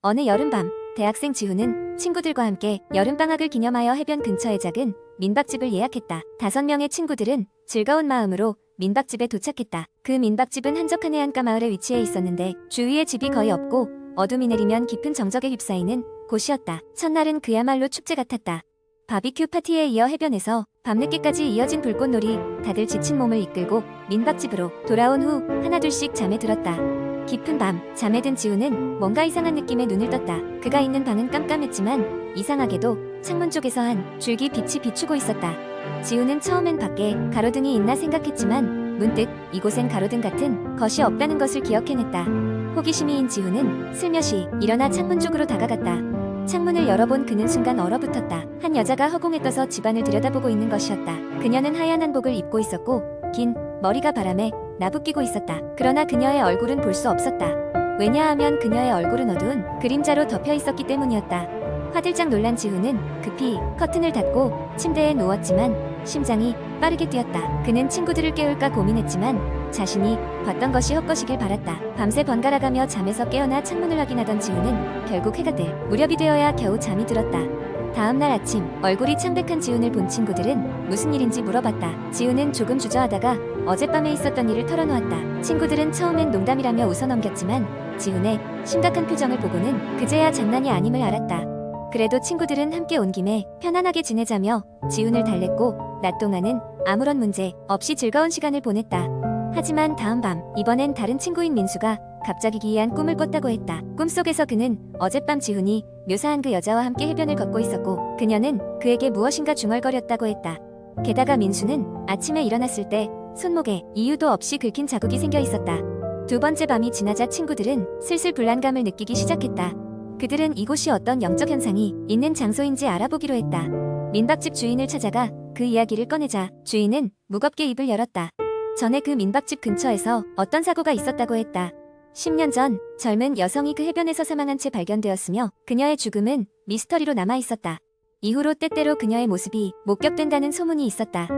어느 여름밤, 대학생 지훈은 친구들과 함께 여름방학을 기념하여 해변 근처의 작은 민박집을 예약했다. 5명의 친구들은 즐거운 마음으로 민박집에 도착했다. 그 민박집은 한적한 해안가 마을에 위치해 있었는데 주위에 집이 거의 없고 어둠이 내리면 깊은 정적에 휩싸이는 곳이었다. 첫날은 그야말로 축제 같았다. 바비큐 파티에 이어 해변에서 밤늦게까지 이어진 불꽃놀이, 다들 지친 몸을 이끌고 민박집으로 돌아온 후 하나둘씩 잠에 들었다. 깊은 밤, 잠에 든 지훈은 뭔가 이상한 느낌에 눈을 떴다. 그가 있는 방은 깜깜했지만 이상하게도 창문 쪽에서 한 줄기 빛이 비추고 있었다. 지훈은 처음엔 밖에 가로등이 있나 생각했지만 문득 이곳엔 가로등 같은 것이 없다는 것을 기억해냈다. 호기심이인 지훈은 슬며시 일어나 창문 쪽으로 다가갔다. 창문을 열어본 그는 순간 얼어붙었다. 한 여자가 허공에 떠서 집안을 들여다보고 있는 것이었다. 그녀는 하얀 한복을 입고 있었고 긴 머리가 바람에 나부끼고 있었다. 그러나 그녀의 얼굴은 볼 수 없었다. 왜냐하면 그녀의 얼굴은 어두운 그림자로 덮여 있었기 때문이었다. 화들짝 놀란 지훈은 급히 커튼을 닫고 침대에 누웠지만 심장이 빠르게 뛰었다. 그는 친구들을 깨울까 고민했지만 자신이 봤던 것이 헛것이길 바랐다. 밤새 번갈아가며 잠에서 깨어나 창문을 확인하던 지훈은 결국 해가 뜰 무렵이 되어야 겨우 잠이 들었다. 다음날 아침, 얼굴이 창백한 지훈을 본 친구들은 무슨 일인지 물어봤다. 지훈은 조금 주저하다가 어젯밤에 있었던 일을 털어놓았다. 친구들은 처음엔 농담이라며 웃어넘겼지만 지훈의 심각한 표정을 보고는 그제야 장난이 아님을 알았다. 그래도 친구들은 함께 온 김에 편안하게 지내자며 지훈을 달랬고 낮 동안은 아무런 문제 없이 즐거운 시간을 보냈다. 하지만 다음 밤, 이번엔 다른 친구인 민수가 갑자기 기이한 꿈을 꿨다고 했다. 꿈속에서 그는 어젯밤 지훈이 묘사한 그 여자와 함께 해변을 걷고 있었고 그녀는 그에게 무엇인가 중얼거렸다고 했다. 게다가 민수는 아침에 일어났을 때 손목에 이유도 없이 긁힌 자국이 생겨 있었다. 두 번째 밤이 지나자 친구들은 슬슬 불안감을 느끼기 시작했다. 그들은 이곳이 어떤 영적 현상이 있는 장소인지 알아보기로 했다. 민박집 주인을 찾아가 그 이야기를 꺼내자 주인은 무겁게 입을 열었다. 전에 그 민박집 근처에서 어떤 사고가 있었다고 했다. 10년 전 젊은 여성이 그 해변에서 사망한 채 발견되었으며 그녀의 죽음은 미스터리로 남아있었다. 이후로 때때로 그녀의 모습이 목격된다는 소문이 있었다.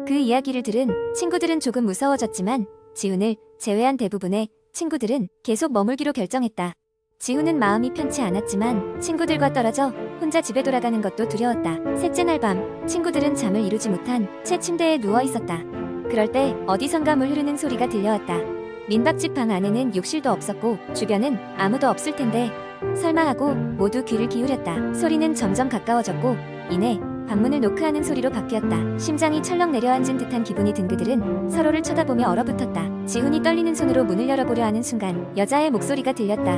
그 이야기를 들은 친구들은 조금 무서워졌지만 지훈을 제외한 대부분의 친구들은 계속 머물기로 결정했다. 지훈은 마음이 편치 않았지만 친구들과 떨어져 혼자 집에 돌아가는 것도 두려웠다. 셋째 날 밤, 친구들은 잠을 이루지 못한 채 침대에 누워 있었다. 그럴 때 어디선가 물 흐르는 소리가 들려왔다. 민박집 방 안에는 욕실도 없었고 주변은 아무도 없을 텐데 설마 하고 모두 귀를 기울였다. 소리는 점점 가까워졌고 이내 방문을 노크하는 소리로 바뀌었다. 심장이 철렁 내려앉은 듯한 기분이 든 그들은 서로를 쳐다보며 얼어붙었다. 지훈이 떨리는 손으로 문을 열어보려 하는 순간 여자의 목소리가 들렸다.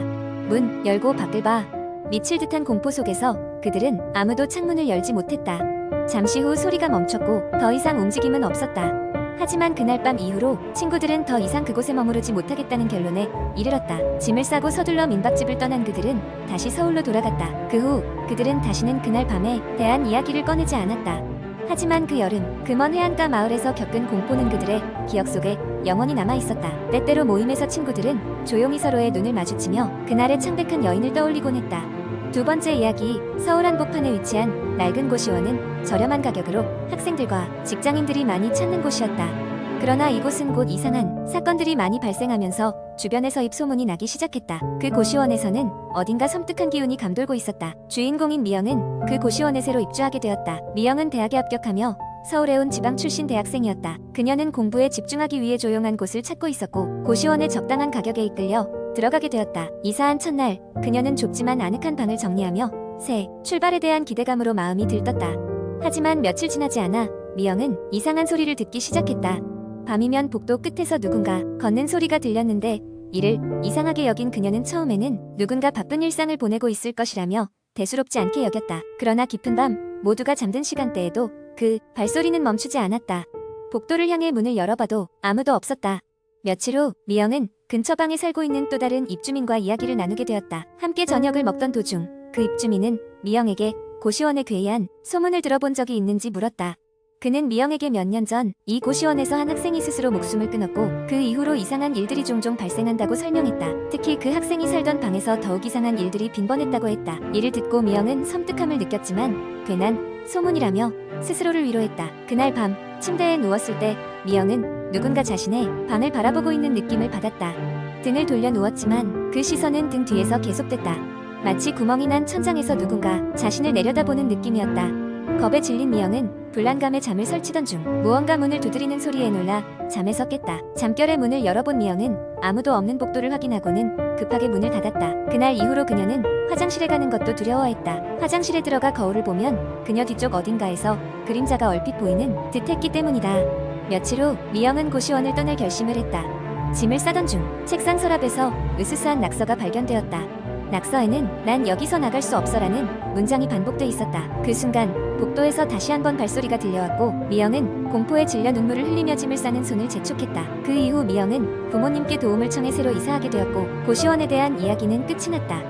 문 열고 밖을 봐. 미칠 듯한 공포 속에서 그들은 아무도 창문을 열지 못했다. 잠시 후 소리가 멈췄고 더 이상 움직임은 없었다. 하지만 그날 밤 이후로 친구들은 더 이상 그곳에 머무르지 못하겠다는 결론에 이르렀다. 짐을 싸고 서둘러 민박집을 떠난 그들은 다시 서울로 돌아갔다. 그 후 그들은 다시는 그날 밤에 대한 이야기를 꺼내지 않았다. 하지만 그 여름, 그 먼 해안가 마을에서 겪은 공포는 그들의 기억 속에 영원히 남아있었다. 때때로 모임에서 친구들은 조용히 서로의 눈을 마주치며 그날의 창백한 여인을 떠올리곤 했다. 두 번째 이야기, 서울 한복판에 위치한 낡은 고시원은 저렴한 가격으로 학생들과 직장인들이 많이 찾는 곳이었다. 그러나 이곳은 곧 이상한 사건들이 많이 발생하면서 주변에서 입소문이 나기 시작했다. 그 고시원에서는 어딘가 섬뜩한 기운이 감돌고 있었다. 주인공인 미영은 그 고시원에 새로 입주하게 되었다. 미영은 대학에 합격하며 서울에 온 지방 출신 대학생이었다. 그녀는 공부에 집중하기 위해 조용한 곳을 찾고 있었고 고시원의 적당한 가격에 이끌려 들어가게 되었다. 이사한 첫날 그녀는 좁지만 아늑한 방을 정리하며 새 출발에 대한 기대감으로 마음이 들떴다. 하지만 며칠 지나지 않아 미영은 이상한 소리를 듣기 시작했다. 밤이면 복도 끝에서 누군가 걷는 소리가 들렸는데 이를 이상하게 여긴 그녀는 처음에는 누군가 바쁜 일상을 보내고 있을 것이라며 대수롭지 않게 여겼다. 그러나 깊은 밤 모두가 잠든 시간대에도 그 발소리는 멈추지 않았다. 복도를 향해 문을 열어봐도 아무도 없었다. 며칠 후 미영은 근처 방에 살고 있는 또 다른 입주민과 이야기를 나누게 되었다. 함께 저녁을 먹던 도중 그 입주민은 미영에게 고시원에 괴이한 소문을 들어본 적이 있는지 물었다. 그는 미영에게 몇 년 전 이 고시원에서 한 학생이 스스로 목숨을 끊었고 그 이후로 이상한 일들이 종종 발생한다고 설명했다. 특히 그 학생이 살던 방에서 더욱 이상한 일들이 빈번했다고 했다. 이를 듣고 미영은 섬뜩함을 느꼈지만 괜한 소문이라며 스스로를 위로했다. 그날 밤 침대에 누웠을 때 미영은 누군가 자신의 방을 바라보고 있는 느낌을 받았다. 등을 돌려 누웠지만 그 시선은 등 뒤에서 계속됐다. 마치 구멍이 난 천장에서 누군가 자신을 내려다보는 느낌이었다. 겁에 질린 미영은 불안감에 잠을 설치던 중 무언가 문을 두드리는 소리에 놀라 잠에서 깼다. 잠결에 문을 열어본 미영은 아무도 없는 복도를 확인하고는 급하게 문을 닫았다. 그날 이후로 그녀는 화장실에 가는 것도 두려워했다. 화장실에 들어가 거울을 보면 그녀 뒤쪽 어딘가에서 그림자가 얼핏 보이는 듯했기 때문이다. 며칠 후 미영은 고시원을 떠날 결심을 했다. 짐을 싸던 중 책상 서랍에서 으스스한 낙서가 발견되었다. 낙서에는 "난 여기서 나갈 수 없어라는 문장이 반복돼 있었다. 그 순간 복도에서 다시 한번 발소리가 들려왔고 미영은 공포에 질려 눈물을 흘리며 짐을 싸는 손을 재촉했다. 그 이후 미영은 부모님께 도움을 청해 새로 이사하게 되었고 고시원에 대한 이야기는 끝이 났다.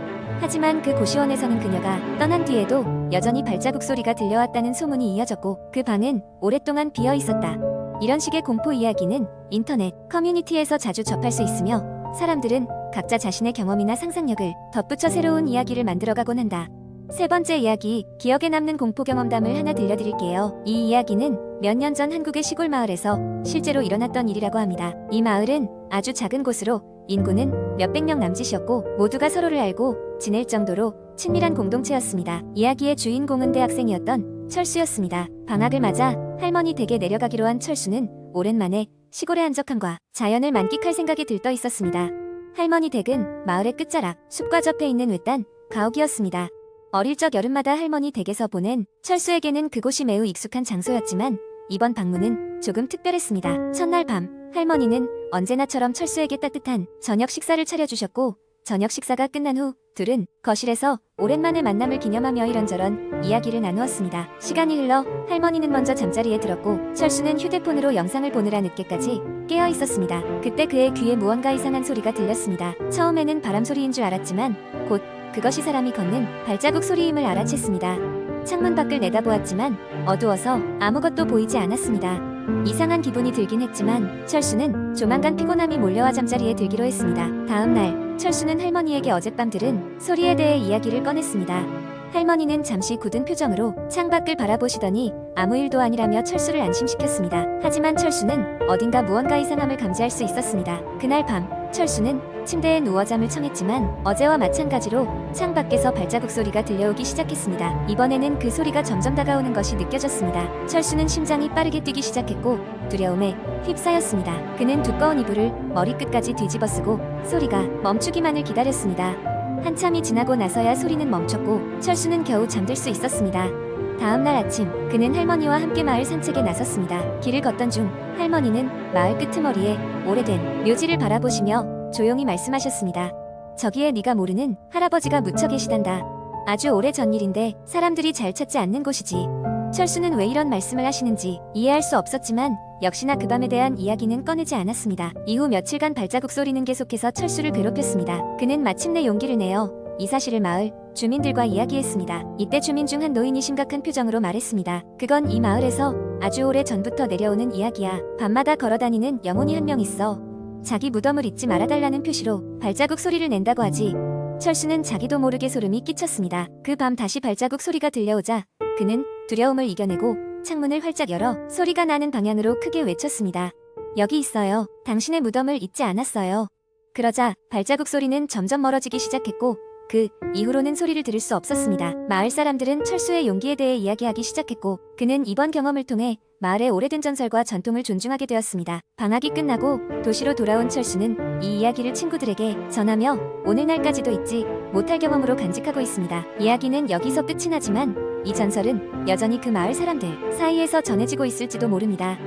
하지만 그 고시원에서는 그녀가 떠난 뒤에도 여전히 발자국 소리가 들려왔다는 소문이 이어졌고 그 방은 오랫동안 비어 있었다. 이런 식의 공포 이야기는 인터넷 커뮤니티에서 자주 접할 수 있으며 사람들은 각자 자신의 경험이나 상상력을 덧붙여 새로운 이야기를 만들어가곤 한다. 세 번째 이야기, 기억에 남는 공포 경험담을 하나 들려드릴게요. 이 이야기는 몇 년 전 한국의 시골 마을에서 실제로 일어났던 일이라고 합니다. 이 마을은 아주 작은 곳으로 인구는 몇백 명 남짓이었고 모두가 서로를 알고 지낼 정도로 친밀한 공동체였습니다. 이야기의 주인공은 대학생이었던 철수였습니다. 방학을 맞아 할머니 댁에 내려가기로 한 철수는 오랜만에 시골의 한적함과 자연을 만끽할 생각이 들떠 있었습니다. 할머니 댁은 마을의 끝자락 숲과 접해 있는 외딴 가옥이었습니다. 어릴 적 여름마다 할머니 댁에서 보낸 철수에게는 그곳이 매우 익숙한 장소였지만 이번 방문은 조금 특별했습니다. 첫날 밤 할머니는 언제나처럼 철수에게 따뜻한 저녁 식사를 차려주셨고 저녁 식사가 끝난 후 둘은 거실에서 오랜만에 만남을 기념하며 이런저런 이야기를 나누었습니다. 시간이 흘러 할머니는 먼저 잠자리에 들었고 철수는 휴대폰으로 영상을 보느라 늦게까지 깨어 있었습니다. 그때 그의 귀에 무언가 이상한 소리가 들렸습니다. 처음에는 바람 소리인 줄 알았지만 곧 그것이 사람이 걷는 발자국 소리임을 알아챘습니다. 창문 밖을 내다보았지만 어두워서 아무것도 보이지 않았습니다. 이상한 기분이 들긴 했지만 철수는 조만간 피곤함이 몰려와 잠자리에 들기로 했습니다. 다음 날 철수는 할머니에게 어젯밤 들은 소리에 대해 이야기를 꺼냈습니다. 할머니는 잠시 굳은 표정으로 창밖을 바라보시더니 아무 일도 아니라며 철수를 안심시켰습니다. 하지만 철수는 어딘가 무언가 이상함을 감지할 수 있었습니다. 그날 밤 철수는 침대에 누워 잠을 청했지만 어제와 마찬가지로 창밖에서 발자국 소리가 들려오기 시작했습니다. 이번에는 그 소리가 점점 다가오는 것이 느껴졌습니다. 철수는 심장이 빠르게 뛰기 시작했고 두려움에 휩싸였습니다. 그는 두꺼운 이불을 머리끝까지 뒤집어 쓰고 소리가 멈추기만을 기다렸습니다. 한참이 지나고 나서야 소리는 멈췄고 철수는 겨우 잠들 수 있었습니다. 다음 날 아침 그는 할머니와 함께 마을 산책에 나섰습니다. 길을 걷던 중 할머니는 마을 끄트머리에 오래된 묘지를 바라보시며 조용히 말씀하셨습니다. "저기에 네가 모르는 할아버지가 묻혀 계시단다. 아주 오래전 일인데 사람들이 잘 찾지 않는 곳이지." 철수는 왜 이런 말씀을 하시는지 이해할 수 없었지만 역시나 그 밤에 대한 이야기는 꺼내지 않았습니다. 이후 며칠간 발자국 소리는 계속해서 철수를 괴롭혔습니다. 그는 마침내 용기를 내어 이 사실을 마을 주민들과 이야기했습니다. 이때 주민 중 한 노인이 심각한 표정으로 말했습니다. "그건 이 마을에서 아주 오래 전부터 내려오는 이야기야. 밤마다 걸어다니는 영혼이 한 명 있어. 자기 무덤을 잊지 말아달라는 표시로 발자국 소리를 낸다고 하지." 철수는 자기도 모르게 소름이 끼쳤습니다. 그 밤 다시 발자국 소리가 들려오자 그는 두려움을 이겨내고 창문을 활짝 열어 소리가 나는 방향으로 크게 외쳤습니다. "여기 있어요. 당신의 무덤을 잊지 않았어요." 그러자 발자국 소리는 점점 멀어지기 시작했고 그 이후로는 소리를 들을 수 없었습니다. 마을 사람들은 철수의 용기에 대해 이야기하기 시작했고 그는 이번 경험을 통해 마을의 오래된 전설과 전통을 존중하게 되었습니다. 방학이 끝나고 도시로 돌아온 철수는 이 이야기를 친구들에게 전하며 오늘날까지도 잊지 못할 경험으로 간직하고 있습니다. 이야기는 여기서 끝이 나지만 이 전설은 여전히 그 마을 사람들 사이에서 전해지고 있을지도 모릅니다.